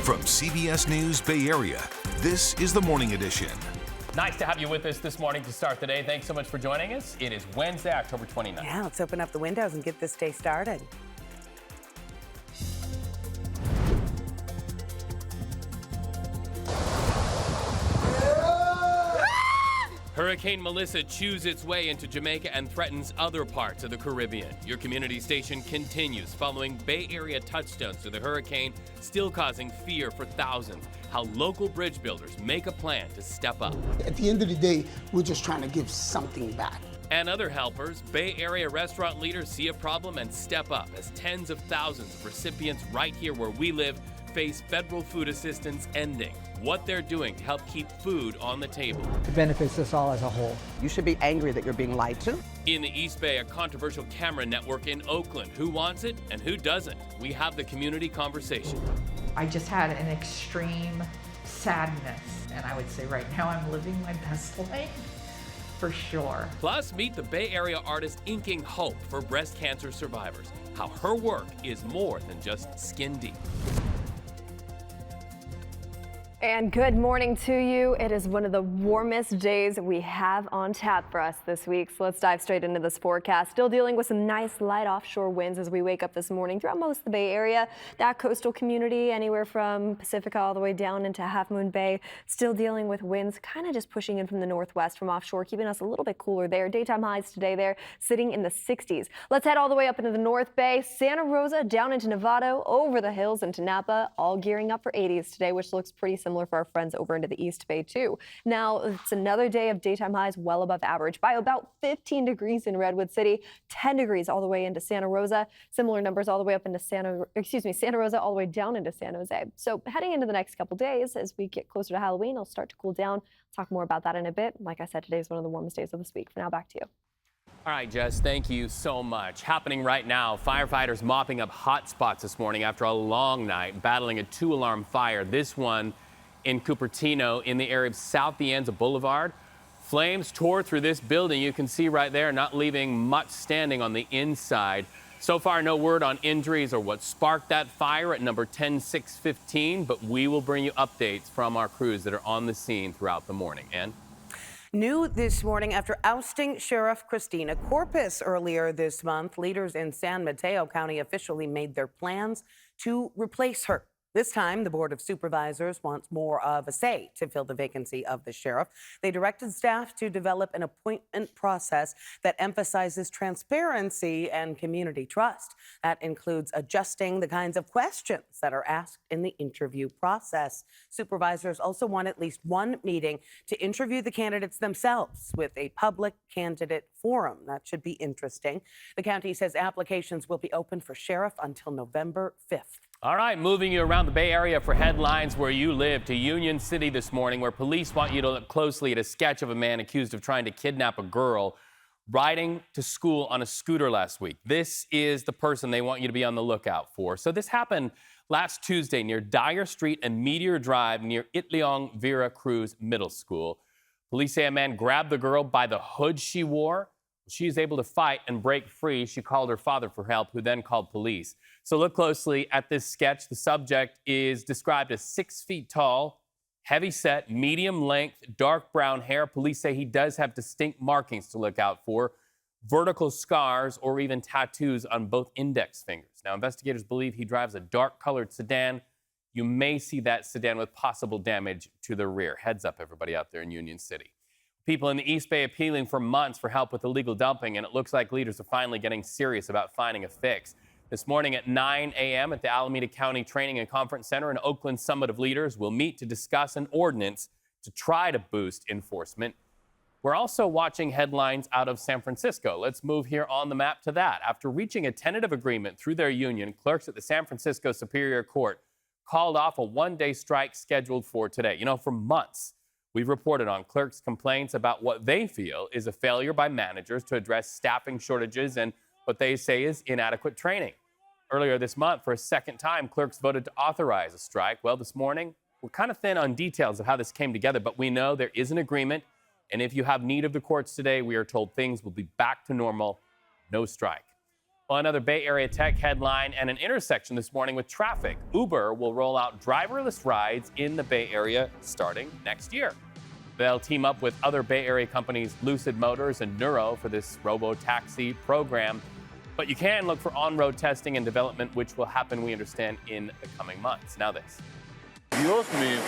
From CBS News Bay Area, this is the Morning Edition. Nice to have you with us this morning to start the day. Thanks so much for joining us. It is Wednesday, October 29th. Yeah, let's open up the windows and get this day started. Hurricane Melissa chews its way into Jamaica and threatens other parts of the Caribbean. Your community station continues following Bay Area touchdowns to the hurricane, still causing fear for thousands. How local bridge builders make a plan to step up. At the end of the day, we're just trying to give something back. And other helpers, Bay Area restaurant leaders see a problem and step up as tens of thousands of recipients right here where we live face federal food assistance ending. What they're doing to help keep food on the table. It benefits us all as a whole. You should be angry that you're being lied to. In the East Bay, a controversial camera network in Oakland. Who wants it and who doesn't? We have the community conversation. I just had an extreme sadness, and I would say right now I'm living my best life, for sure. Plus, meet the Bay Area artist inking hope for breast cancer survivors. How her work is more than just skin deep. And good morning to you. It is one of the warmest days we have on tap for us this week. So let's dive straight into this forecast. Still dealing with some nice light offshore winds as we wake up this morning throughout most of the Bay Area. That coastal community, anywhere from Pacifica all the way down into Half Moon Bay, still dealing with winds kind of just pushing in from the northwest from offshore, keeping us a little bit cooler there. Daytime highs today there sitting in the 60s. Let's head all the way up into the North Bay, Santa Rosa, down into Novato, over the hills into Napa, all gearing up for 80s today, which looks pretty similar for our friends over into the East Bay too. Now it's another day of daytime highs well above average by about 15 degrees in Redwood City, 10 degrees all the way into Santa Rosa, similar numbers all the way up into Santa Rosa all the way down into San Jose. So heading into the next couple days as we get closer to Halloween, it'll start to cool down. Talk more about that in a bit. Like I said, today is one of the warmest days of this week. For now, back to you. All right, Jess, thank you so much. Happening right now, firefighters mopping up hot spots this morning after a long night battling a 2-alarm fire. This one in Cupertino in the area of South Ianza Boulevard. Flames tore through this building. You can see right there, not leaving much standing on the inside. So far, no word on injuries or what sparked that fire at number 10615, but we will bring you updates from our crews that are on the scene throughout the morning. And New this morning after ousting Sheriff Christina Corpus earlier this month, leaders in San Mateo County officially made their plans to replace her. This time, the Board of Supervisors wants more of a say to fill the vacancy of the sheriff. They directed staff to develop an appointment process that emphasizes transparency and community trust. That includes adjusting the kinds of questions that are asked in the interview process. Supervisors also want at least one meeting to interview the candidates themselves with a public candidate forum. That should be interesting. The county says applications will be open for sheriff until November 5th. all right, moving you around the Bay Area for headlines where you live to Union City this morning, where police want you to look closely at a sketch of a man accused of trying to kidnap a girl riding to school on a scooter last week. This is the person they want you to be on the lookout for. So this happened last Tuesday near Dyer Street and Meteor Drive near Itliong Vera Cruz Middle School. Police say a man grabbed the girl by the hood she wore. She is able to fight and break free. She called her father for help, who then called police. So look closely at this sketch. The subject is described as 6 feet tall, heavy set, medium length, dark brown hair. Police say he does have distinct markings to look out for, vertical scars or even tattoos on both index fingers. Now, investigators believe he drives a dark-colored sedan. You may see that sedan with possible damage to the rear. Heads up, everybody out there in Union City. People in the East Bay appealing for months for help with illegal dumping, and it looks like leaders are finally getting serious about finding a fix. This morning at 9 a.m. at the Alameda County Training and Conference Center, an Oakland summit of leaders will meet to discuss an ordinance to try to boost enforcement. We're also watching headlines out of San Francisco. Let's move here on the map to that. After reaching a tentative agreement through their union, clerks at the San Francisco Superior Court called off a one-day strike scheduled for today. You know, for months, we've reported on clerks' complaints about what they feel is a failure by managers to address staffing shortages and what they say is inadequate training. Earlier this month, for a second time, clerks voted to authorize a strike. Well, this morning, we're kind of thin on details of how this came together, but we know there is an agreement. And if you have need of the courts today, we are told things will be back to normal, no strike. Well, another Bay Area tech headline and an intersection this morning with traffic. Uber will roll out driverless rides in the Bay Area starting next year. They'll team up with other Bay Area companies Lucid Motors and Nuro for this robo-taxi program. But you can look for on-road testing and development, which will happen, we understand, in the coming months. Now this. Dios mío.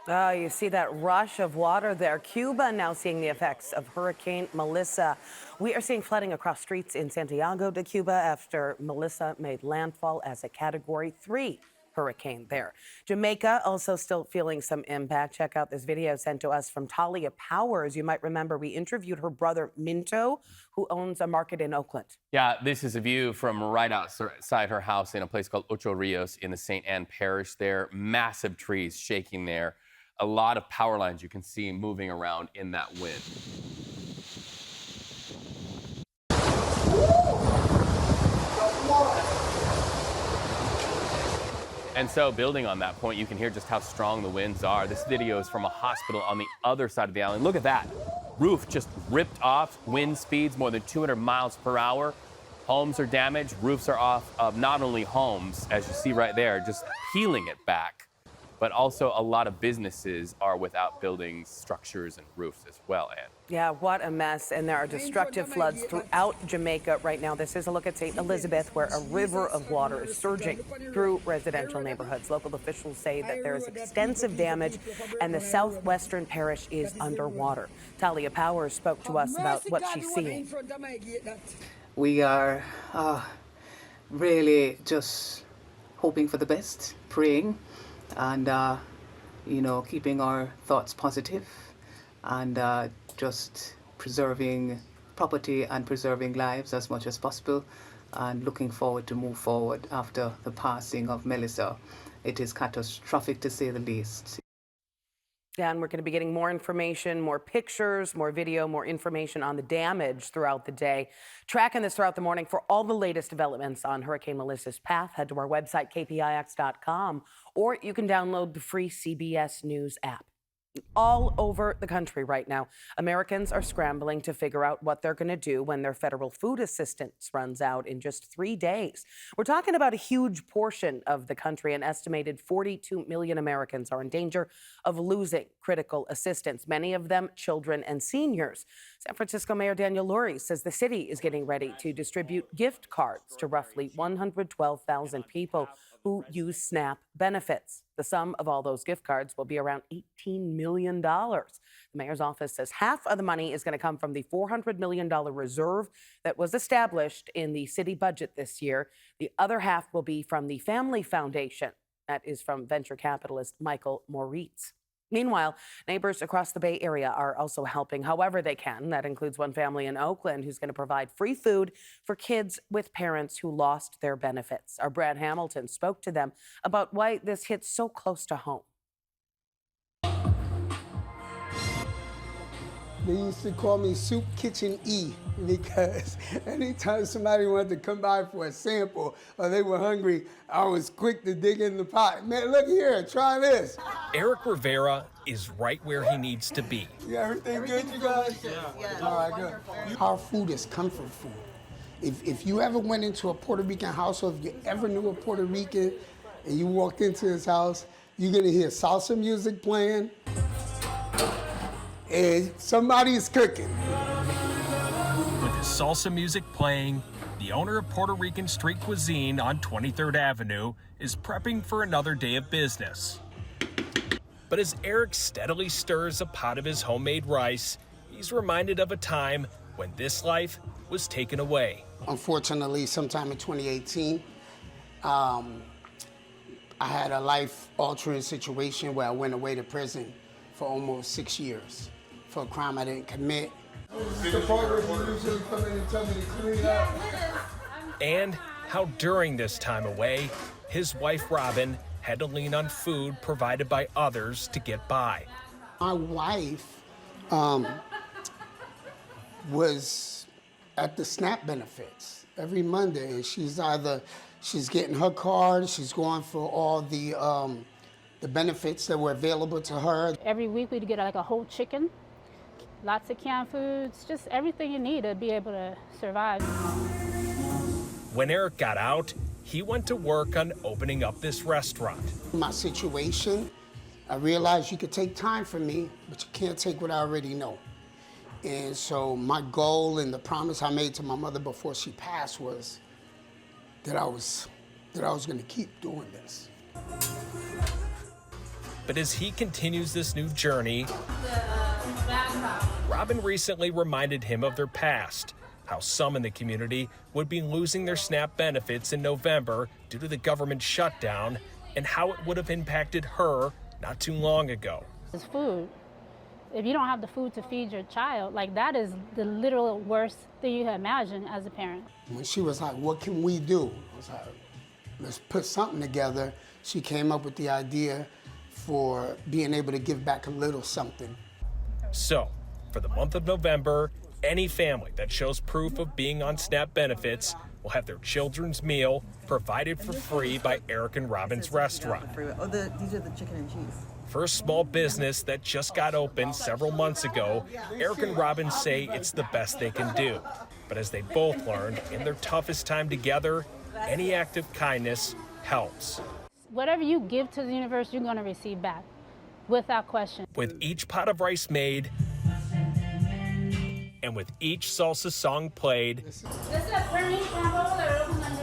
Oh, you see that rush of water there. Cuba now seeing the effects of Hurricane Melissa. We are seeing flooding across streets in Santiago de Cuba after Melissa made landfall as a Category 3 hurricane there. Jamaica also still feeling some impact. Check out this video sent to us from Talia Powers. You might remember we interviewed her brother Minto, who owns a market in Oakland. Yeah, this is a view from right outside her house in a place called Ocho Rios in the St. Anne Parish there. Massive trees shaking there. A lot of power lines you can see moving around in that wind. And so, building on that point, you can hear just how strong the winds are. This video is from a hospital on the other side of the island. Look at that. Roof just ripped off. Wind speeds more than 200 miles per hour. Homes are damaged. Roofs are off of not only homes, as you see right there, just peeling it back, but also a lot of businesses are without buildings, structures, and roofs as well, Ann. Yeah, what a mess. And there are destructive floods throughout Jamaica right now. This is a look at St. Elizabeth, where a river of water is surging through residential neighborhoods. Local officials say that there is extensive damage and the southwestern parish is underwater. Talia Powers spoke to us about what she's seeing. We are really just hoping for the best, praying, and keeping our thoughts positive, and just preserving property and preserving lives as much as possible, and looking forward to move forward after the passing of Melissa. It is catastrophic, to say the least. Yeah, and we're going to be getting more information, more pictures, more video, more information on the damage throughout the day. Tracking this throughout the morning. For all the latest developments on Hurricane Melissa's path, head to our website, kpix.com, or you can download the free CBS News app. All over the country right now, Americans are scrambling to figure out what they're going to do when their federal food assistance runs out in just 3 days. We're talking about a huge portion of the country. An estimated 42 million Americans are in danger of losing critical assistance, many of them children and seniors. San Francisco Mayor Daniel Lurie says the city is getting ready to distribute gift cards to roughly 112,000 people who use SNAP benefits. The sum of all those gift cards will be around $18 million. The mayor's office says half of the money is going to come from the $400 million reserve that was established in the city budget this year. The other half will be from the Family Foundation. That is from venture capitalist Michael Moritz. Meanwhile, neighbors across the Bay Area are also helping however they can. That includes one family in Oakland who's going to provide free food for kids with parents who lost their benefits. Our Brad Hamilton spoke to them about why this hits so close to home. They used to call me Soup Kitchen E because anytime somebody wanted to come by for a sample or they were hungry, I was quick to dig in the pot. Man, look here, try this. Eric Rivera is right where he needs to be. Yeah, everything good, you guys? Yeah. All right, good. Our food is comfort food. If you ever went into a Puerto Rican household, if you ever knew a Puerto Rican and you walked into his house, you're gonna hear salsa music playing, and somebody's cooking. With his salsa music playing, the owner of Puerto Rican Street Cuisine on 23rd Avenue is prepping for another day of business. But as Eric steadily stirs a pot of his homemade rice, he's reminded of a time when this life was taken away. Unfortunately, sometime in 2018, I had a life-altering situation where I went away to prison for almost 6 years for a crime I didn't commit. The part where you usually come in and tell me to clean up. And how during this time away, his wife Robin had to lean on food provided by others to get by. My wife was at the SNAP benefits every Monday. She's getting her card, she's going for all the benefits that were available to her. Every week we'd get like a whole chicken, lots of canned foods, just everything you need to be able to survive. When Eric got out, he went to work on opening up this restaurant. My situation, I realized you could take time from me, but you can't take what I already know. And so my goal and the promise I made to my mother before she passed was that I was going to keep doing this. But as he continues this new journey, Robin recently reminded him of their past, how some in the community would be losing their SNAP benefits in November due to the government shutdown, and how it would have impacted her not too long ago. It's food. If you don't have the food to feed your child, like that is the literal worst thing you can imagine as a parent. When she was like, what can we do? I was like, let's put something together. She came up with the idea for being able to give back a little something. So, for the month of November, any family that shows proof of being on SNAP benefits will have their children's meal provided for free by Eric and Robin's restaurant. Oh, these are the chicken and cheese. For a small business that just got opened several months ago, Eric and Robin say it's the best they can do. But as they both learned, in their toughest time together, any act of kindness helps. Whatever you give to the universe, you're going to receive back, without question. With each pot of rice made, and with each salsa song played,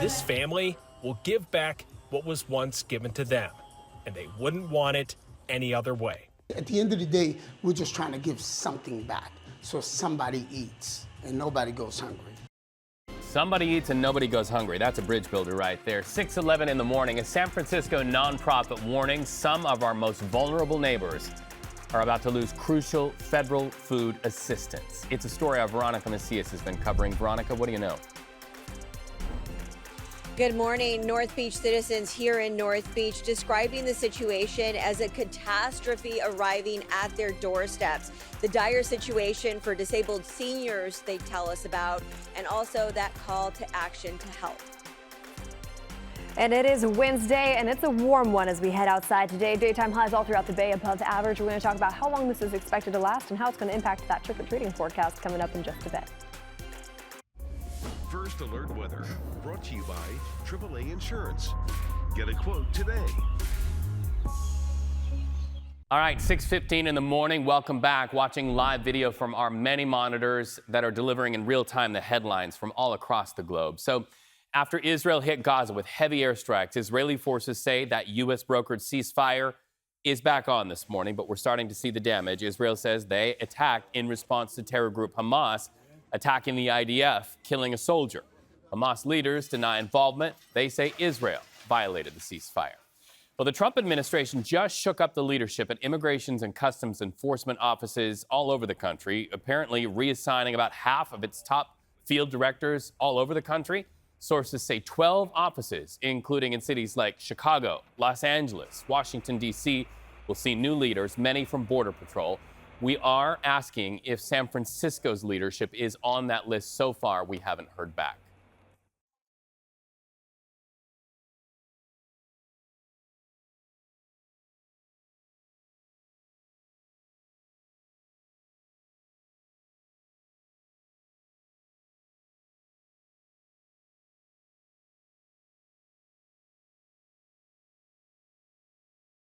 this family will give back what was once given to them, and they wouldn't want it any other way. At the end of the day, we're just trying to give something back so somebody eats and nobody goes hungry. Somebody eats and nobody goes hungry. That's a bridge builder right there. 6:11 in the morning, a San Francisco nonprofit warning some of our most vulnerable neighbors are about to lose crucial federal food assistance. It's a story our Veronica Macias has been covering. Veronica, what do you know? Good morning. North Beach citizens here in North Beach describing the situation as a catastrophe arriving at their doorsteps. The dire situation for disabled seniors they tell us about, and also that call to action to help. And it is Wednesday, and it's a warm one as we head outside today. Daytime highs all throughout the Bay above average. We're going to talk about how long this is expected to last and how it's going to impact that trick-or-treating forecast coming up in just a bit. First Alert Weather, brought to you by AAA Insurance. Get a quote today. All right, 6:15 in the morning. Welcome back. Watching live video from our many monitors that are delivering in real time the headlines from all across the globe. So after Israel hit Gaza with heavy airstrikes, Israeli forces say that U.S. brokered ceasefire is back on this morning, but we're starting to see the damage. Israel says they attacked in response to terror group Hamas attacking the IDF, killing a soldier. Hamas leaders deny involvement. They say Israel violated the ceasefire. Well, the Trump administration just shook up the leadership at immigrations and customs enforcement offices all over the country, apparently reassigning about half of its top field directors all over the country. Sources say 12 offices, including in cities like Chicago, Los Angeles, Washington, D.C., will see new leaders, many from Border Patrol. We are asking if San Francisco's leadership is on that list. So far, we haven't heard back.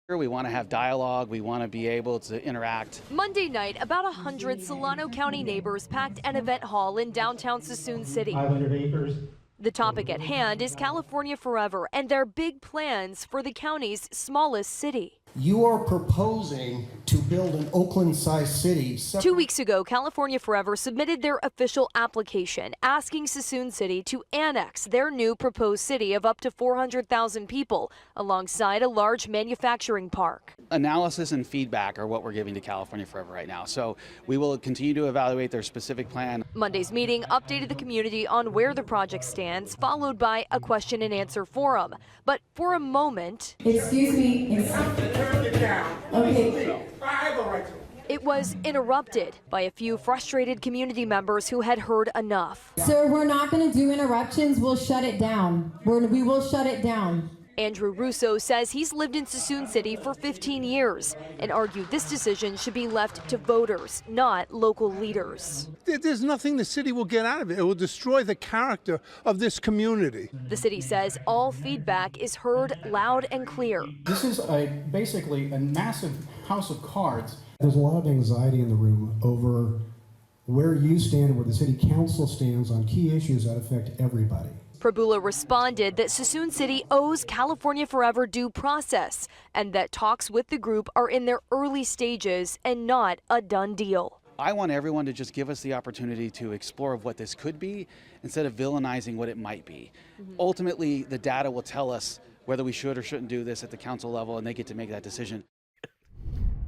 We want to have dialogue. We want to be able to interact. Monday night, about 100 Solano County neighbors packed an event hall in downtown Suisun City. 500 acres. The topic at hand is California Forever and their big plans for the county's smallest city. You are proposing to build an Oakland-sized city. 2 weeks ago, California Forever submitted their official application asking Suisun City to annex their new proposed city of up to 400,000 people alongside a large manufacturing park. Analysis and feedback are what we're giving to California Forever right now. So we will continue to evaluate their specific plan. Monday's meeting updated the community on where the project stands, followed by a question and answer forum. But for a moment, excuse me. Okay. It was interrupted by a few frustrated community members who had heard enough. Sir, we're not going to do interruptions. We'll shut it down. We will shut it down. Andrew Russo says he's lived in Suisun City for 15 years and argued this decision should be left to voters, not local leaders. There's nothing the city will get out of it. It will destroy the character of this community. The city says all feedback is heard loud and clear. This is basically a massive house of cards. There's a lot of anxiety in the room over where you stand, where the city council stands on key issues that affect everybody. Prabula responded that Suisun City owes California Forever due process and that talks with the group are in their early stages and not a done deal. I want everyone to just give us the opportunity to explore what this could be instead of villainizing what it might be. Ultimately, the data will tell us whether we should or shouldn't do this at the council level, and they get to make that decision.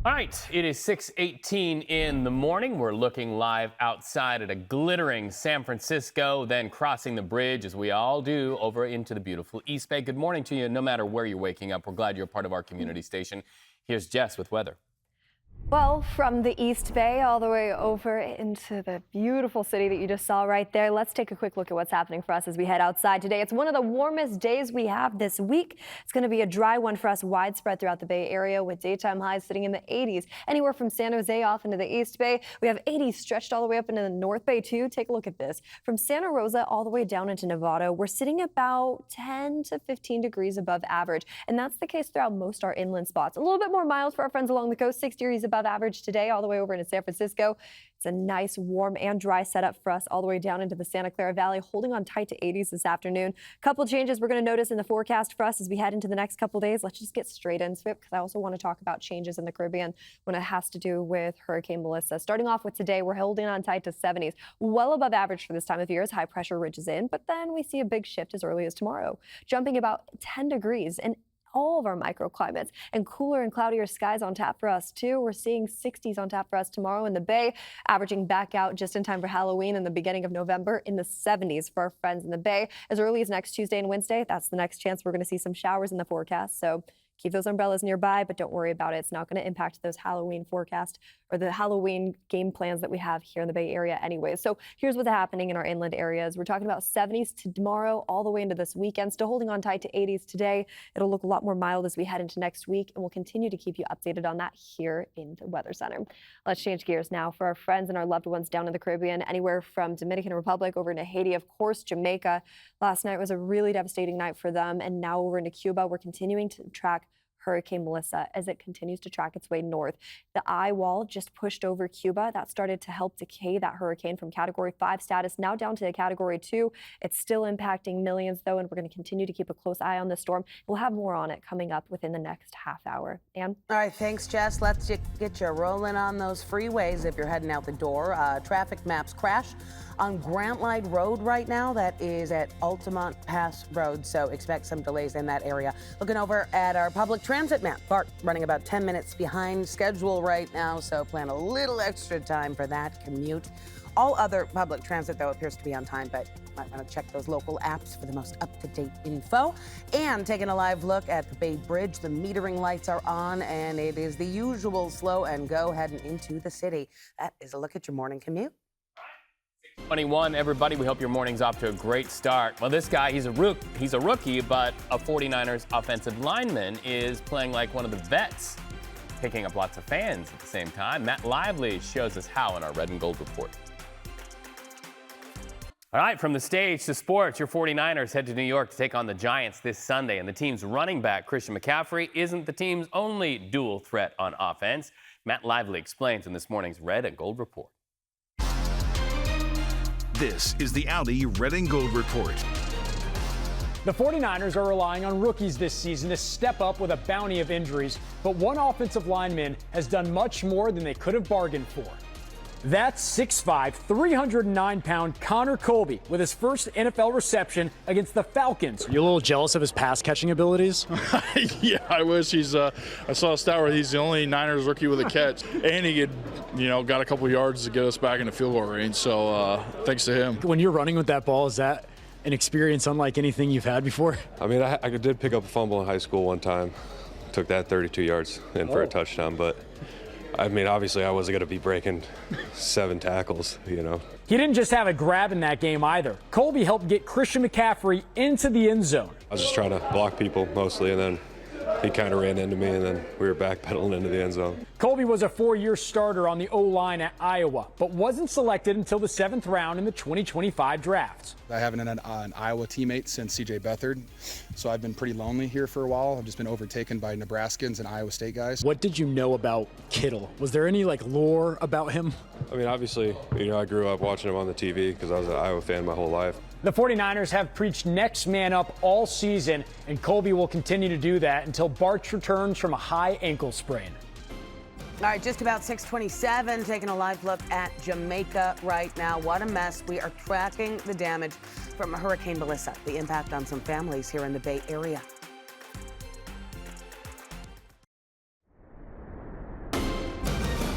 All right, it is 6:18 in the morning. We're looking live outside at a glittering San Francisco, then crossing the bridge, as we all do, over into the beautiful East Bay. Good morning to you, no matter where you're waking up. We're glad you're part of our community station. Here's Jess with weather. Well, from the East Bay all the way over into the beautiful city that you just saw right there, let's take a quick look at what's happening for us as we head outside today. It's one of the warmest days we have this week. It's going to be a dry one for us, widespread throughout the Bay Area, with daytime highs sitting in the 80s. Anywhere from San Jose off into the East Bay, we have 80s stretched all the way up into the North Bay too. Take a look at this. From Santa Rosa all the way down into Nevada, we're sitting about 10 to 15 degrees above average. And that's the case throughout most our inland spots. A little bit more mild for our friends along the coast, 6 degrees above average today all the way over into San Francisco. It's a nice, warm and dry setup for us all the way down into the Santa Clara Valley, holding on tight to 80s this afternoon. Couple changes we're going to notice in the forecast for us as we head into the next couple days. Let's just get straight into it because I also want to talk about changes in the Caribbean when it has to do with Hurricane Melissa. Starting off with today, we're holding on tight to 70s, well above average for this time of year as high pressure ridges in, but then we see a big shift as early as tomorrow, jumping about 10 degrees and all of our microclimates, and cooler and cloudier skies on tap for us too. We're seeing 60s on tap for us tomorrow in the Bay, averaging back out just in time for Halloween in the beginning of November, in the 70s for our friends in the Bay. As early as next Tuesday and Wednesday, that's the next chance we're going to see some showers in the forecast. So keep those umbrellas nearby, but don't worry about it. It's not going to impact those Halloween forecast or the Halloween game plans that we have here in the Bay Area anyway. So here's what's happening in our inland areas. We're talking about 70s to tomorrow all the way into this weekend, still holding on tight to 80s today. It'll look a lot more mild as we head into next week, and we'll continue to keep you updated on that here in the Weather Center. Let's change gears now for our friends and our loved ones down in the Caribbean, anywhere from Dominican Republic over into Haiti, of course, Jamaica. Last night was a really devastating night for them, and now over into Cuba, we're continuing to track Hurricane Melissa as it continues to track its way north. The eye wall just pushed over Cuba. That started to help decay that hurricane from Category 5 status now down to Category 2. It's still impacting millions, though, and we're going to continue to keep a close eye on the storm. We'll have more on it coming up within the next half hour. Ann? All right, thanks, Jess. Let's get you rolling on those freeways if you're heading out the door. Traffic maps crash on Grant Line Road right now. That is at Altamont Pass Road, so expect some delays in that area. Looking over at our public transit map, BART running about 10 minutes behind schedule right now, so plan a little extra time for that commute. All other public transit, though, appears to be on time, but you might want to check those local apps for the most up-to-date info. And taking a live look at the Bay Bridge, the metering lights are on, and it is the usual slow and go heading into the city. That is a look at your morning commute. 21, everybody. We hope your morning's off to a great start. Well, this guy, he's a rookie, but a 49ers offensive lineman is playing like one of the vets, picking up lots of fans at the same time. Matt Lively shows us how in our Red and Gold report. All right, from the stage to sports, your 49ers head to New York to take on the Giants this Sunday, and the team's running back, Christian McCaffrey, isn't the team's only dual threat on offense. Matt Lively explains in this morning's Red and Gold report. This is the Audi Red and Gold Report. The 49ers are relying on rookies this season to step up with a bounty of injuries, but one offensive lineman has done much more than they could have bargained for. That's 6'5", 309-pound Connor Colby with his first NFL reception against the Falcons. You a little jealous of his pass-catching abilities? Yeah, I wish I saw a stat where he's the only Niners rookie with a catch, and he had, got a couple yards to get us back in the field goal range. So thanks to him. When you're running with that ball, is that an experience unlike anything you've had before? I mean, I did pick up a fumble in high school one time. Took that 32 yards in for a touchdown, but I mean, obviously I wasn't going to be breaking 7 tackles, you know. He didn't just have a grab in that game either. Colby helped get Christian McCaffrey into the end zone. I was just trying to block people mostly, and then he kind of ran into me, and then we were backpedaling into the end zone. Colby was a 4-year starter on the O-line at Iowa, but wasn't selected until the 7th round in the 2025 draft. I haven't had an Iowa teammate since C.J. Beathard, so I've been pretty lonely here for a while. I've just been overtaken by Nebraskans and Iowa State guys. What did you know about Kittle? Was there any lore about him? I mean, obviously, you know, I grew up watching him on the TV because I was an Iowa fan my whole life. The 49ers have preached next man up all season, and Colby will continue to do that until Barch returns from a high ankle sprain. All right, just about 6:27, taking a live look at Jamaica right now. What a mess. We are tracking the damage from Hurricane Melissa, the impact on some families here in the Bay Area.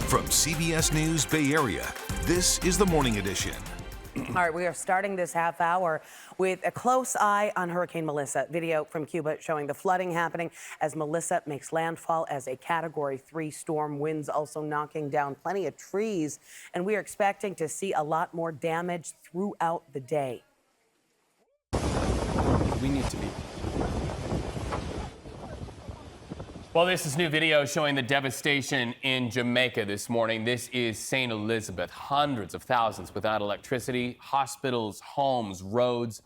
From CBS News Bay Area, this is the Morning Edition. All right, we are starting this half hour with a close eye on Hurricane Melissa. Video from Cuba showing the flooding happening as Melissa makes landfall as a Category 3 storm. Winds also knocking down plenty of trees, and we are expecting to see a lot more damage throughout the day. We need to be. Well, this is new video showing the devastation in Jamaica this morning. This is St. Elizabeth. Hundreds of thousands without electricity, hospitals, homes, roads,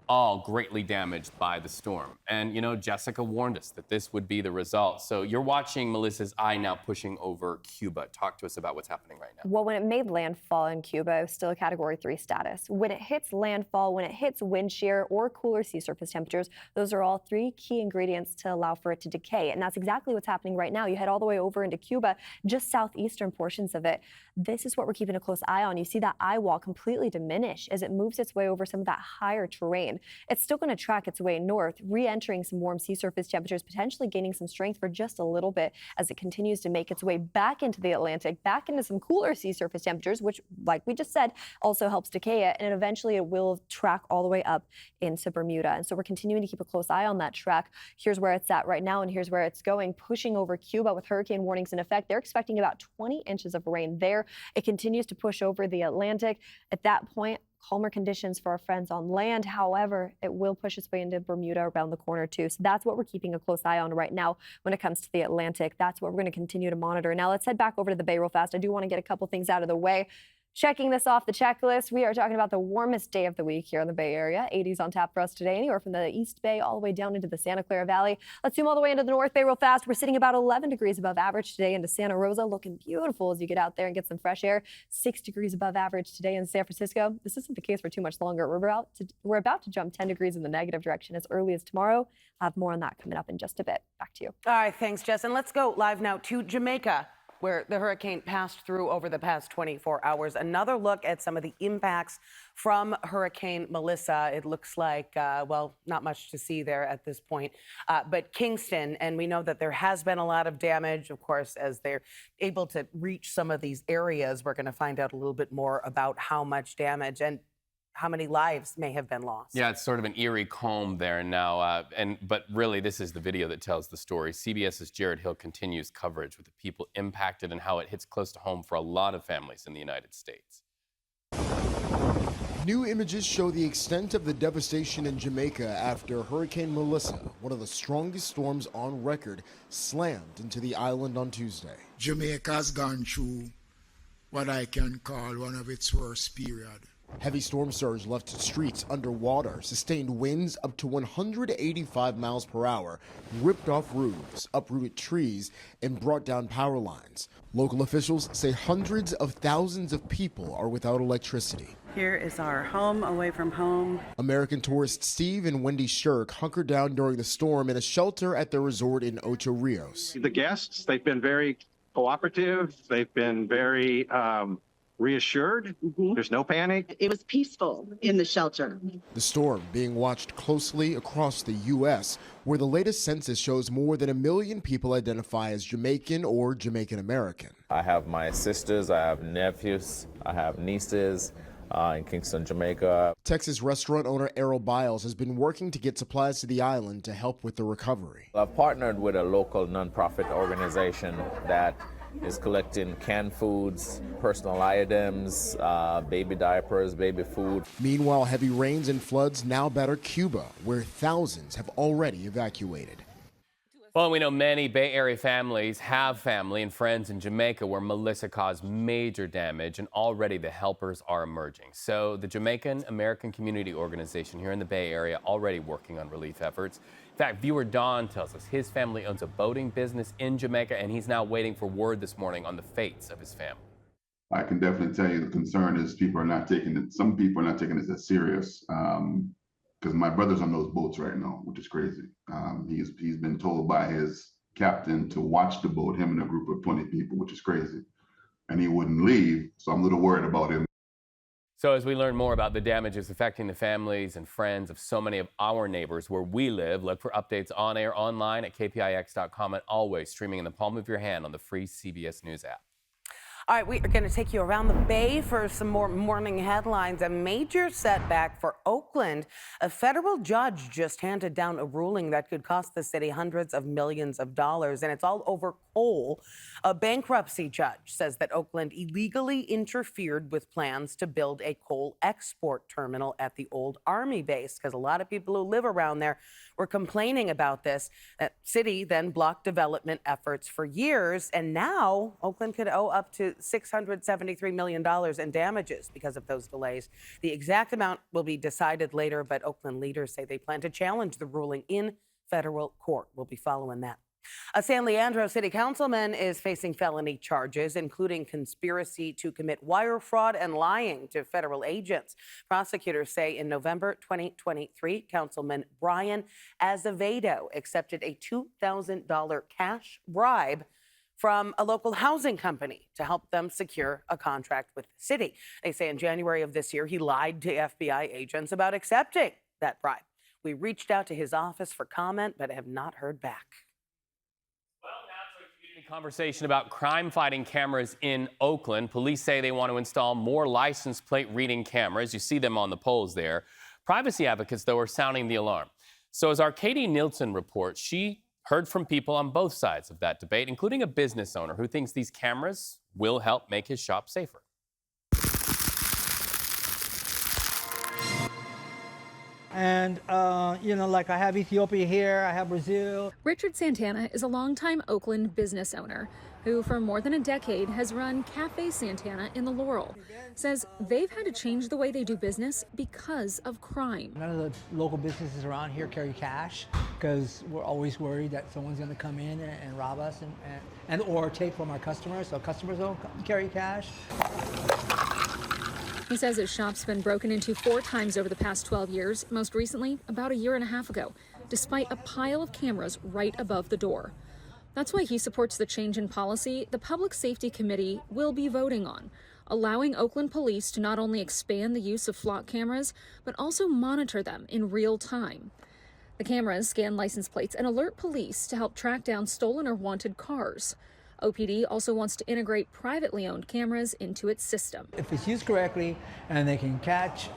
all greatly damaged by the storm. And, you know, Jessica warned us that this would be the result. So you're watching Melissa's eye now pushing over Cuba. Talk to us about what's happening right now. Well, when it made landfall in Cuba, it was still a Category 3 status. When it hits landfall, when it hits wind shear or cooler sea surface temperatures, those are all 3 key ingredients to allow for it to decay. And that's exactly what's happening right now. You head all the way over into Cuba, just southeastern portions of it. This is what we're keeping a close eye on. You see that eye wall completely diminish as it moves its way over some of that higher terrain. It's still going to track its way north, re-entering some warm sea surface temperatures, potentially gaining some strength for just a little bit as it continues to make its way back into the Atlantic, back into some cooler sea surface temperatures, which, like we just said, also helps decay it. And eventually it will track all the way up into Bermuda. And so we're continuing to keep a close eye on that track. Here's where it's at right now, and here's where it's going, pushing over Cuba with hurricane warnings in effect. They're expecting about 20 inches of rain there. It continues to push over the Atlantic. At that point, calmer conditions for our friends on land. However, it will push its way into Bermuda around the corner too. So that's what we're keeping a close eye on right now when it comes to the Atlantic. That's what we're going to continue to monitor. Now let's head back over to the Bay real fast. I do want to get a couple things out of the way. Checking this off the checklist, we are talking about the warmest day of the week here in the Bay Area. 80s on tap for us today, anywhere from the East Bay all the way down into the Santa Clara Valley. Let's zoom all the way into the North Bay real fast. We're sitting about 11 degrees above average today into Santa Rosa, looking beautiful as you get out there and get some fresh air. 6 degrees above average today in San Francisco. This isn't the case for too much longer. We're about to jump 10 degrees in the negative direction as early as tomorrow. I'll have more on that coming up in just a bit. Back to you. All right, thanks, Jess. And let's go live now to Jamaica, where the hurricane passed through over the past 24 hours. Another look at some of the impacts from Hurricane Melissa. It looks like, well, not much to see there at this point, but Kingston, and we know that there has been a lot of damage, of course, as they're able to reach some of these areas. We're going to find out a little bit more about how much damage and how many lives may have been lost. Yeah, it's sort of an eerie calm there now. But really, this is the video that tells the story. CBS's Jared Hill continues coverage with the people impacted and how it hits close to home for a lot of families in the United States. New images show the extent of the devastation in Jamaica after Hurricane Melissa, one of the strongest storms on record, slammed into the island on Tuesday. Jamaica's gone through what I can call one of its worst periods. Heavy storm surge left streets underwater, sustained winds up to 185 miles per hour, ripped off roofs, uprooted trees, and brought down power lines. Local officials say hundreds of thousands of people are without electricity. Here is our home away from home. American tourists Steve and Wendy Shirk hunkered down during the storm in a shelter at their resort in Ocho Rios. The guests, they've been very cooperative. They've been very reassured. There's no panic. It was peaceful in the shelter. The storm being watched closely across the U.S., where the latest census shows more than 1 million people identify as Jamaican or Jamaican American. I have my sisters, I have nephews, I have nieces in Kingston, Jamaica. Texas restaurant owner Errol Biles has been working to get supplies to the island to help with the recovery. I've partnered with a local nonprofit organization that is collecting canned foods, personal items, baby diapers, baby food. Meanwhile, heavy rains and floods now batter Cuba, where thousands have already evacuated. Well, we know many Bay Area families have family and friends in Jamaica where Melissa caused major damage, and already the helpers are emerging. So the Jamaican American Community Organization here in the Bay Area already working on relief efforts. In fact, viewer Don tells us his family owns a boating business in Jamaica, and he's now waiting for word this morning on the fates of his family. I can definitely tell you the concern is some people are not taking it as serious. Because my brother's on those boats right now, which is crazy. He's been told by his captain to watch the boat, him and a group of 20 people, which is crazy. And he wouldn't leave, so I'm a little worried about him. So as we learn more about the damages affecting the families and friends of so many of our neighbors where we live, look for updates on air, online at kpix.com, and always streaming in the palm of your hand on the free CBS News app. All right, we are going to take you around the Bay for some more morning headlines. A major setback for Oakland. A federal judge just handed down a ruling that could cost the city hundreds of millions of dollars, and it's all over coal. A bankruptcy judge says that Oakland illegally interfered with plans to build a coal export terminal at the old Army base, because a lot of people who live around there were complaining about this. That city then blocked development efforts for years, and now Oakland could owe up to $673 million in damages because of those delays. The exact amount will be decided later, but Oakland leaders say they plan to challenge the ruling in federal court. We'll be following that. A San Leandro city councilman is facing felony charges, including conspiracy to commit wire fraud and lying to federal agents. Prosecutors say in November 2023, Councilman Brian Azevedo accepted a $2,000 cash bribe from a local housing company to help them secure a contract with the city. They say in January of this year, he lied to FBI agents about accepting that bribe. We reached out to his office for comment, but have not heard back. Conversation about crime-fighting cameras in Oakland. Police say they want to install more license plate reading cameras. You see them on the poles there. Privacy advocates, though, are sounding the alarm. So as our Katie Nielsen reports, she heard from people on both sides of that debate, including a business owner who thinks these cameras will help make his shop safer. And, like I have Ethiopia here, I have Brazil. Richard Santana is a longtime Oakland business owner who for more than a decade has run Cafe Santana in the Laurel. Says they've had to change the way they do business because of crime. None of the local businesses around here carry cash because we're always worried that someone's going to come in and rob us and or take from our customers, so customers don't carry cash. He says his shop's been broken into 4 times over the past 12 years, most recently about a year and a half ago, despite a pile of cameras right above the door. That's why he supports the change in policy the Public Safety Committee will be voting on, allowing Oakland police to not only expand the use of flock cameras, but also monitor them in real time. The cameras scan license plates and alert police to help track down stolen or wanted cars. OPD also wants to integrate privately owned cameras into its system. If it's used correctly and they can catch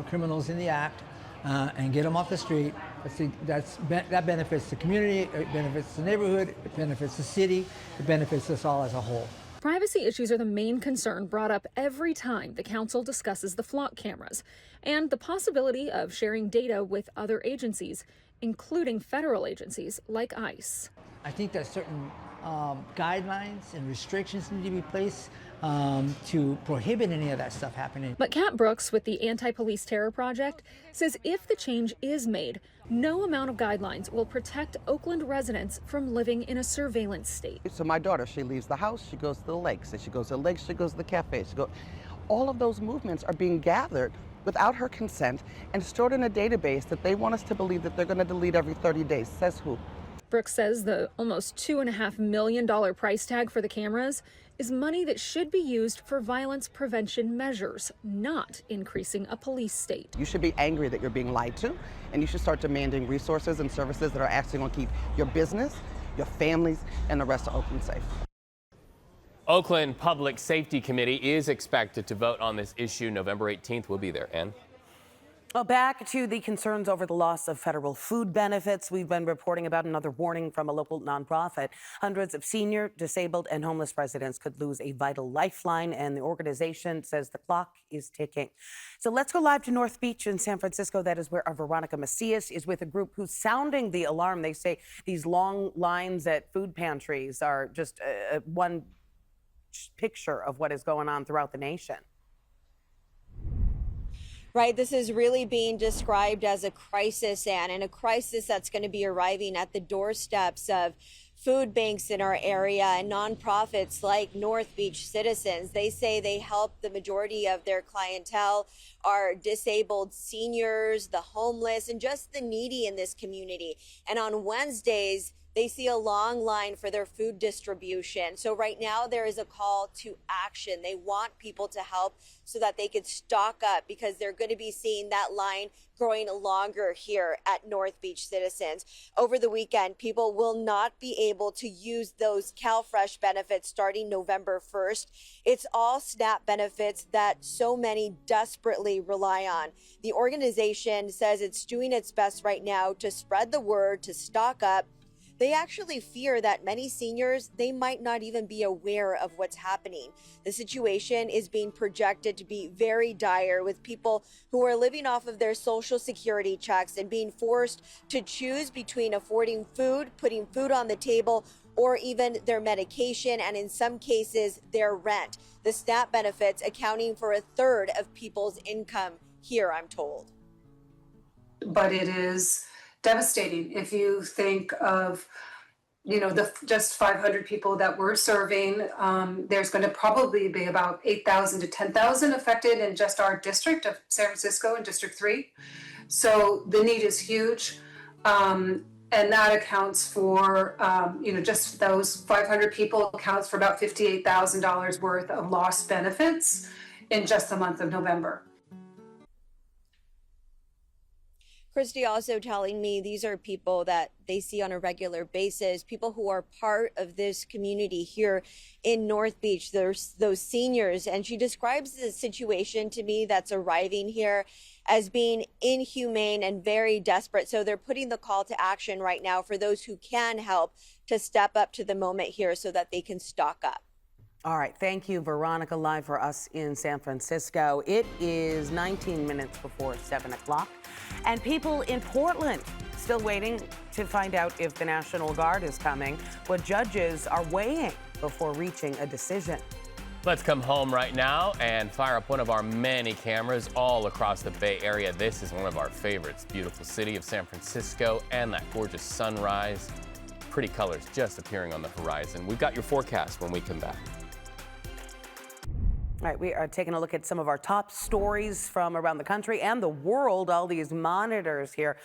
criminals in the act and get them off the street, that benefits the community, it benefits the neighborhood, it benefits the city, it benefits us all as a whole. Privacy issues are the main concern brought up every time the council discusses the flock cameras and the possibility of sharing data with other agencies, including federal agencies like ICE. I think that certain guidelines and restrictions need to be placed to prohibit any of that stuff happening. But Kat Brooks with the Anti-Police Terror Project says if the change is made, no amount of guidelines will protect Oakland residents from living in a surveillance state. So my daughter, she leaves the house, she goes to the lakes, and she goes to the lakes, she goes to the cafe. All of those movements are being gathered without her consent and stored in a database that they want us to believe that they're going to delete every 30 days. Says who? Brooks says the almost $2.5 million price tag for the cameras is money that should be used for violence prevention measures, not increasing a police state. You should be angry that you're being lied to, and you should start demanding resources and services that are actually going to keep your business, your families, and the rest of Oakland safe. Oakland Public Safety Committee is expected to vote on this issue November 18th. We'll be there, Ann. Well, back to the concerns over the loss of federal food benefits. We've been reporting about another warning from a local nonprofit. Hundreds of senior, disabled, and homeless residents could lose a vital lifeline, and the organization says the clock is ticking. So let's go live to North Beach in San Francisco. That is where our Veronica Macias is with a group who's sounding the alarm. They say these long lines at food pantries are just one picture of what is going on throughout the nation. Right, this is really being described as a crisis, Anne, and a crisis that's going to be arriving at the doorsteps of food banks in our area and nonprofits like North Beach Citizens. They say they help the majority of their clientele are disabled seniors, the homeless, and just the needy in this community. And on Wednesdays, they see a long line for their food distribution. So right now there is a call to action. They want people to help so that they could stock up, because they're going to be seeing that line growing longer here at North Beach Citizens. Over the weekend, people will not be able to use those CalFresh benefits starting November 1st. It's all SNAP benefits that so many desperately rely on. The organization says it's doing its best right now to spread the word, to stock up. They actually fear that many seniors, they might not even be aware of what's happening. The situation is being projected to be very dire, with people who are living off of their Social Security checks and being forced to choose between affording food, putting food on the table, or even their medication, and in some cases, their rent. The SNAP benefits accounting for a third of people's income here, I'm told. But it is devastating. If you think of, the just 500 people that we're serving, there's going to probably be about 8,000 to 10,000 affected in just our district of San Francisco and District 3. So the need is huge. And that accounts for, just those 500 people accounts for about $58,000 worth of lost benefits in just the month of November. Christy also telling me these are people that they see on a regular basis, people who are part of this community here in North Beach. There's those seniors, and she describes the situation to me that's arriving here as being inhumane and very desperate. So they're putting the call to action right now for those who can help to step up to the moment here so that they can stock up. All right. Thank you, Veronica, live for us in San Francisco. It is 19 minutes before 7 o'clock. And people in Portland still waiting to find out if the National Guard is coming. What judges are weighing before reaching a decision. Let's come home right now and fire up one of our many cameras all across the Bay Area. This is one of our favorites. Beautiful city of San Francisco and that gorgeous sunrise. Pretty colors just appearing on the horizon. We've got your forecast when we come back. All right, we are taking a look at some of our top stories from around the country and the world. All these monitors here,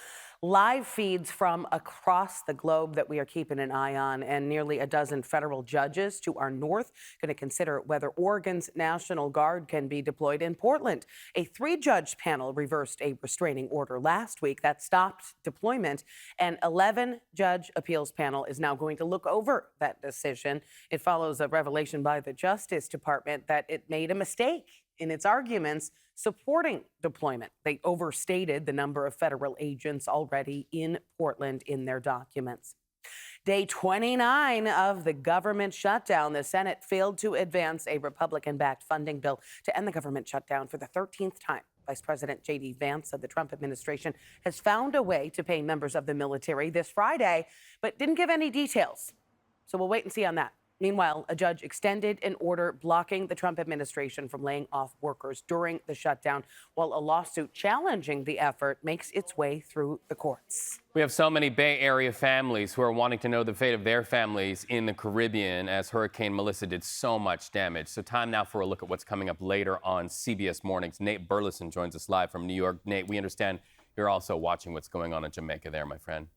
live feeds from across the globe that we are keeping an eye on, and nearly a dozen federal judges to our north going to consider whether Oregon's National Guard can be deployed in Portland. A 3-judge panel reversed a restraining order last week that stopped deployment. An 11-judge appeals panel is now going to look over that decision. It follows a revelation by the Justice Department that it made a mistake in its arguments supporting deployment. They overstated the number of federal agents already in Portland in their documents. Day 29 of the government shutdown. The Senate failed to advance a Republican-backed funding bill to end the government shutdown for the 13th time. Vice President J.D. Vance of the Trump administration has found a way to pay members of the military this Friday, but didn't give any details. So we'll wait and see on that. Meanwhile, a judge extended an order blocking the Trump administration from laying off workers during the shutdown, while a lawsuit challenging the effort makes its way through the courts. We have so many Bay Area families who are wanting to know the fate of their families in the Caribbean as Hurricane Melissa did so much damage. So time now for a look at what's coming up later on CBS Mornings. Nate Burleson joins us live from New York. Nate, we understand you're also watching what's going on in Jamaica there, my friend.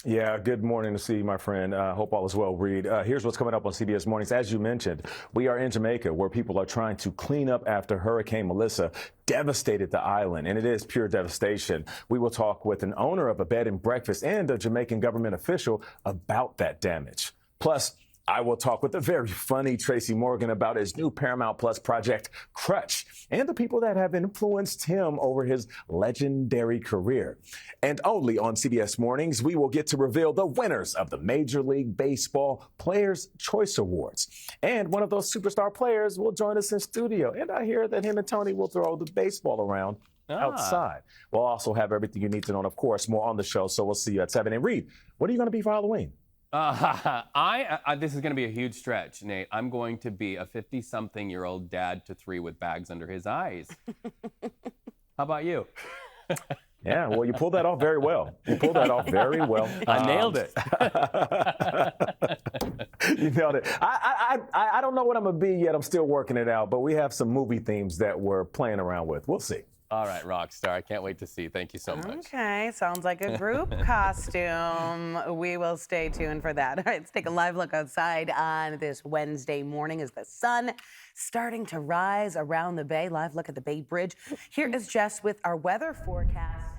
Yeah, good morning to see you, my friend. Hope all is well, Reed. Here's what's coming up on CBS Mornings. As you mentioned, we are in Jamaica, where people are trying to clean up after Hurricane Melissa devastated the island, and it is pure devastation. We will talk with an owner of a bed and breakfast and a Jamaican government official about that damage. Plus, I will talk with the very funny Tracy Morgan about his new Paramount Plus project, Crutch, and the people that have influenced him over his legendary career. And only on CBS Mornings, we will get to reveal the winners of the Major League Baseball Players' Choice Awards. And one of those superstar players will join us in studio. And I hear that him and Tony will throw the baseball around outside. We'll also have everything you need to know, and of course, more on the show. So we'll see you at 7. And Reed, what are you going to be for Halloween? This is going to be a huge stretch, Nate. I'm going to be a 50-something-year-old dad to 3 with bags under his eyes. How about you? Yeah, well, you pulled that off very well. You pulled that off very well. I nailed it. You nailed it. I don't know what I'm going to be yet. I'm still working it out, but we have some movie themes that we're playing around with. We'll see. All right, Rockstar. I can't wait to see. Thank you so much. Okay, sounds like a group costume. We will stay tuned for that. All right, let's take a live look outside on this Wednesday morning as the sun starting to rise around the bay. Live look at the Bay Bridge. Here is Jess with our weather forecast.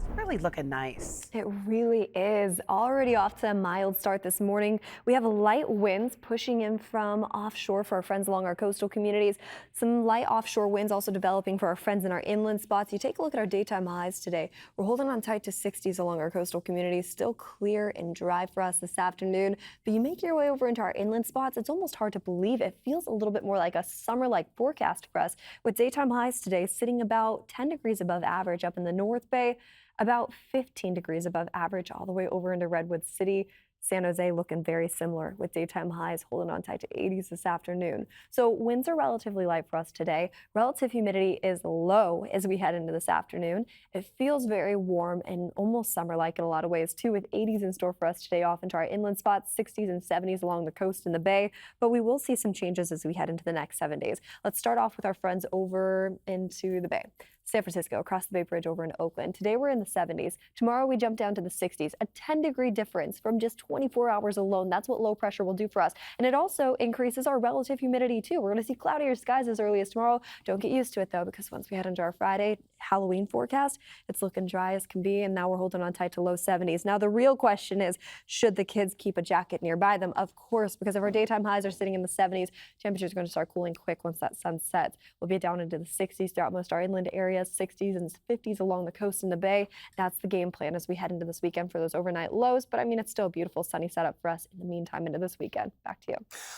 It's really looking nice. It really is. Already off to a mild start this morning. We have light winds pushing in from offshore for our friends along our coastal communities. Some light offshore winds also developing for our friends in our inland spots. You take a look at our daytime highs today. We're holding on tight to 60s along our coastal communities. Still clear and dry for us this afternoon. But you make your way over into our inland spots. It's almost hard to believe. It feels a little bit more like a summer-like forecast for us, with daytime highs today sitting about 10 degrees above average up in the North Bay. About 15 degrees above average all the way over into Redwood City. San Jose looking very similar with daytime highs holding on tight to 80s this afternoon. So winds are relatively light for us today. Relative humidity is low as we head into this afternoon. It feels very warm and almost summer-like in a lot of ways too, with 80s in store for us today off into our inland spots, 60s and 70s along the coast and the bay. But we will see some changes as we head into the next 7 days. Let's start off with our friends over into the bay. San Francisco, across the Bay Bridge over in Oakland. Today we're in the 70s. Tomorrow we jump down to the 60s, a 10-degree difference from just 24 hours alone. That's what low pressure will do for us. And it also increases our relative humidity too. We're going to see cloudier skies as early as tomorrow. Don't get used to it though, because once we head into our Friday Halloween forecast, it's looking dry as can be, and now we're holding on tight to low 70s. Now the real question is, should the kids keep a jacket nearby them? Of course, because if our daytime highs are sitting in the 70s, temperatures are going to start cooling quick once that sun sets. We'll be down into the 60s throughout most of our inland areas, 60s and 50s along the coast and the bay. That's the game plan as we head into this weekend for those overnight lows. But I mean, it's still a beautiful sunny setup for us in the meantime into this weekend. Back to you.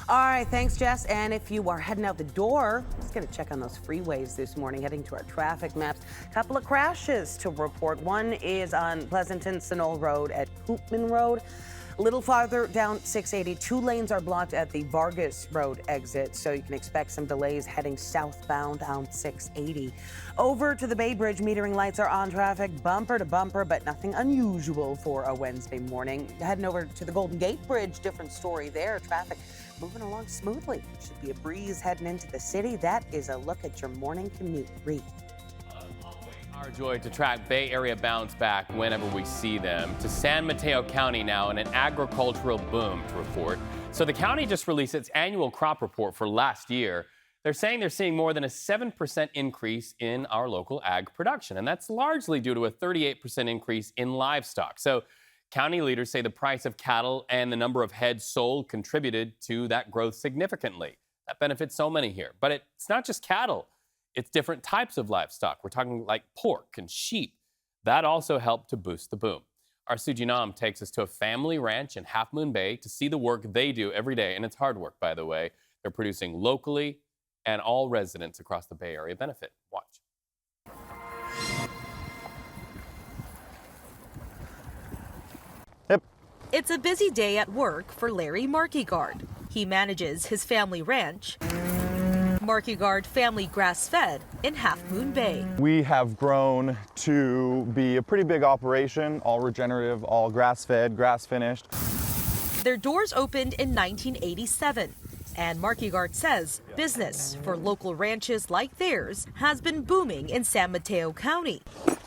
All right, thanks, Jess. And if you are heading out the door, let's get a check on those freeways this morning, heading to our traffic maps. A couple of crashes to report. One is on Pleasanton-Sunol Road at Koopman Road. A little farther down 680, 2 lanes are blocked at the Vargas Road exit, so you can expect some delays heading southbound on 680. Over to the Bay Bridge, metering lights are on traffic, bumper to bumper, but nothing unusual for a Wednesday morning. Heading over to the Golden Gate Bridge, different story there. Traffic moving along smoothly. Should be a breeze heading into the city. That is a look at your morning commute. Reed. Our joy to track Bay Area bounce back whenever we see them. To San Mateo County now, and an agricultural boom to report. So the county just released its annual crop report for last year. They're saying they're seeing more than a 7% increase in our local ag production, and that's largely due to a 38% increase in livestock. So county leaders say the price of cattle and the number of heads sold contributed to that growth significantly. That benefits so many here. But it's not just cattle. It's different types of livestock. We're talking like pork and sheep. That also helped to boost the boom. Our Suji Nam takes us to a family ranch in Half Moon Bay to see the work they do every day. And it's hard work, by the way. They're producing locally, and all residents across the Bay Area benefit. Watch. It's a busy day at work for Larry Markegard. He manages his family ranch, Markegard Family Grass-Fed in Half Moon Bay. We have grown to be a pretty big operation, all regenerative, all grass-fed, grass-finished. Their doors opened in 1987, and Markegard says business for local ranches like theirs has been booming in San Mateo County,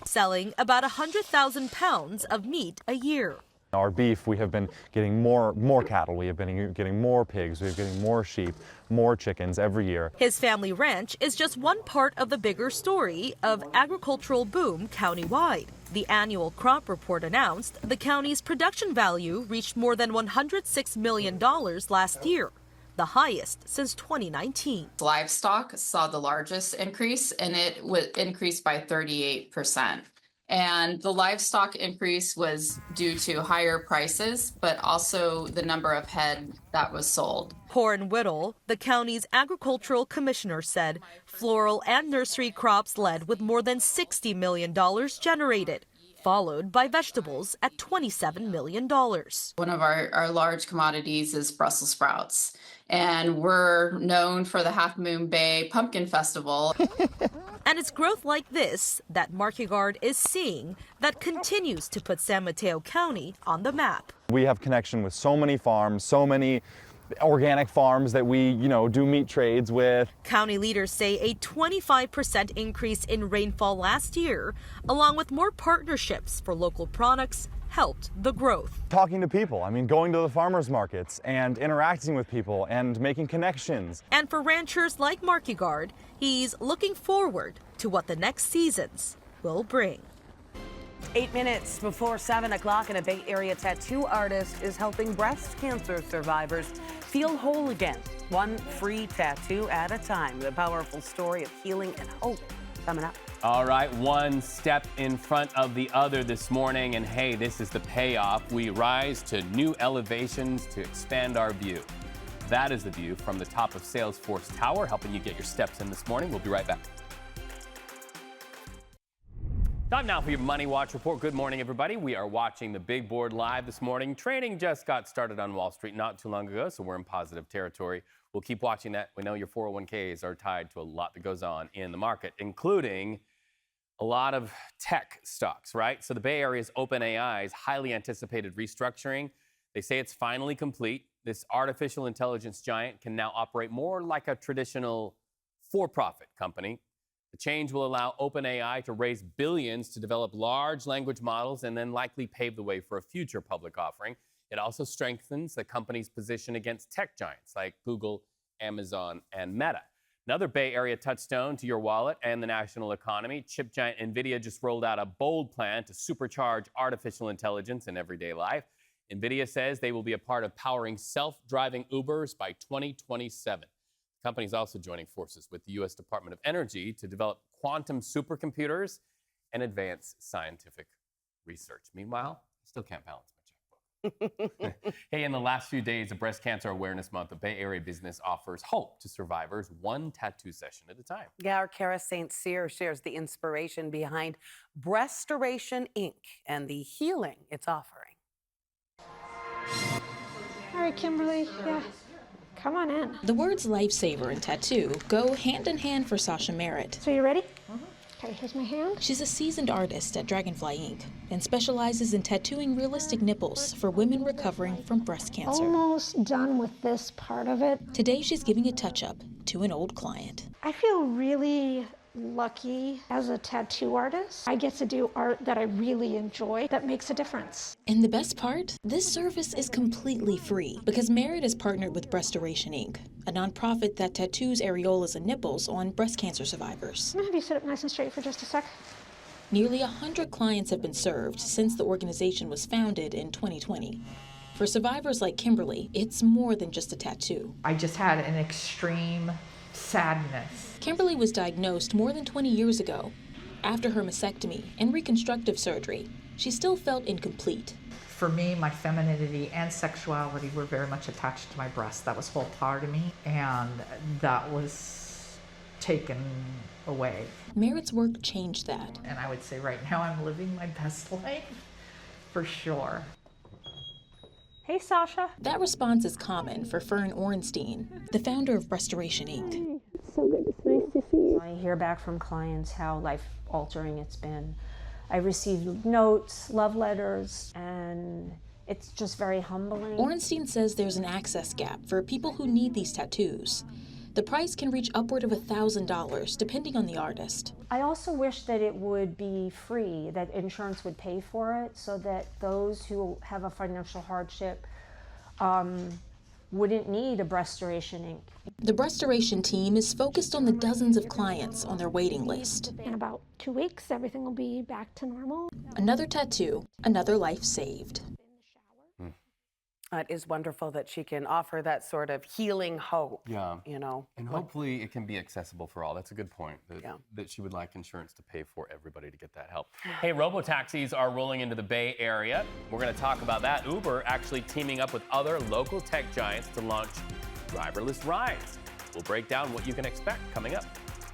selling about 100,000 pounds of meat a year. Our beef, we have been getting more cattle, we have been getting more pigs, we have been getting more sheep, more chickens every year. His family ranch is just one part of the bigger story of agricultural boom countywide. The annual crop report announced the county's production value reached more than $106 million last year, the highest since 2019. Livestock saw the largest increase, and it increased by 38%. And the livestock increase was due to higher prices, but also the number of head that was sold. Corin Whittle, the county's agricultural commissioner, said floral and nursery crops led with more than $60 million generated, followed by vegetables at $27 million. One of our large commodities is Brussels sprouts, and we're known for the Half Moon Bay Pumpkin Festival. And it's growth like this that Marquigard is seeing that continues to put San Mateo County on the map. We have connection with so many farms, so many organic farms that we, do meat trades with. County leaders say a 25% increase in rainfall last year, along with more partnerships for local products, helped the growth. Talking to people, going to the farmers markets and interacting with people and making connections. And for ranchers like Marquigard, he's looking forward to what the next seasons will bring. 8 minutes before 7 o'clock, and a Bay Area tattoo artist is helping breast cancer survivors feel whole again. One free tattoo at a time. The powerful story of healing and hope coming up. All right, one step in front of the other this morning, and hey, this is the payoff. We rise to new elevations to expand our view. That is the view from the top of Salesforce Tower, helping you get your steps in this morning. We'll be right back. Time now for your Money Watch report. Good morning, everybody. We are watching the big board live this morning. Trading just got started on Wall Street not too long ago, so we're in positive territory. We'll keep watching that. We know your 401ks are tied to a lot that goes on in the market, including a lot of tech stocks, right? So the Bay Area's OpenAI's highly anticipated restructuring, they say it's finally complete. This artificial intelligence giant can now operate more like a traditional for-profit company. The change will allow OpenAI to raise billions to develop large language models and then likely pave the way for a future public offering. It also strengthens the company's position against tech giants like Google, Amazon, and Meta. Another Bay Area touchstone to your wallet and the national economy, chip giant NVIDIA just rolled out a bold plan to supercharge artificial intelligence in everyday life. NVIDIA says they will be a part of powering self-driving Ubers by 2027. The company is also joining forces with the U.S. Department of Energy to develop quantum supercomputers and advance scientific research. Meanwhile, I still can't balance my checkbook. Hey, in the last few days of Breast Cancer Awareness Month, the Bay Area business offers hope to survivors one tattoo session at a time. Yeah, our Kara St. Cyr shares the inspiration behind Brestoration Inc. and the healing it's offering. All right, Kimberly, yeah. Come on in. The words lifesaver and tattoo go hand in hand for Sasha Merritt. So you ready? Okay, here's my hand. She's a seasoned artist at Dragonfly Inc. and specializes in tattooing realistic nipples for women recovering from breast cancer. Almost done with this part of it. Today she's giving a touch-up to an old client. I feel really lucky as a tattoo artist. I get to do art that I really enjoy that makes a difference. And the best part? This service is completely free because Merritt is partnered with Brestoration Inc., a nonprofit that tattoos areolas and nipples on breast cancer survivors. I'm gonna have you sit up nice and straight for just a sec. Nearly 100 clients have been served since the organization was founded in 2020. For survivors like Kimberly, it's more than just a tattoo. I just had an extreme sadness. Kimberly was diagnosed more than 20 years ago. After her mastectomy and reconstructive surgery, she still felt incomplete. For me, my femininity and sexuality were very much attached to my breast. That was a whole part of me, and that was taken away. Merritt's work changed that. And I would say right now I'm living my best life, for sure. Hey, Sasha. That response is common for Fern Orenstein, the founder of Brestoration Inc. It's so good. It's nice to see you. I hear back from clients how life-altering it's been. I receive notes, love letters, and it's just very humbling. Orenstein says there's an access gap for people who need these tattoos. The price can reach upward of $1,000, depending on the artist. I also wish that it would be free, that insurance would pay for it, so that those who have a financial hardship wouldn't need a Brestoration Inc. The Brestoration team is focused on the dozens of clients on their waiting list. In about 2 weeks, everything will be back to normal. Another tattoo, another life saved. It is wonderful that she can offer that sort of healing hope. Yeah. You know, And hopefully it can be accessible for all. That's a good point. That she would like insurance to pay for everybody to get that help. Hey, robo-taxis are rolling into the Bay Area. We're going to talk about that. Uber actually teaming up with other local tech giants to launch driverless rides. We'll break down what you can expect coming up.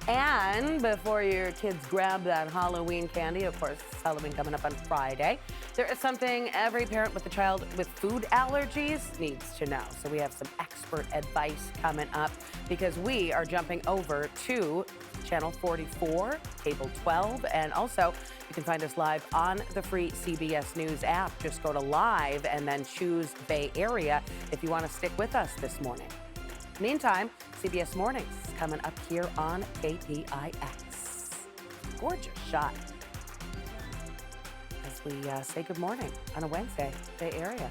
And before your kids grab that Halloween candy, of course, it's Halloween coming up on Friday, there is something every parent with a child with food allergies needs to know. So we have some expert advice coming up because we are jumping over to Channel 44, Cable 12, and also you can find us live on the free CBS News app. Just go to Live and then choose Bay Area if you want to stick with us this morning. Meantime, CBS Mornings coming up here on KPIX. Gorgeous shot. As we say good morning on a Wednesday, Bay Area.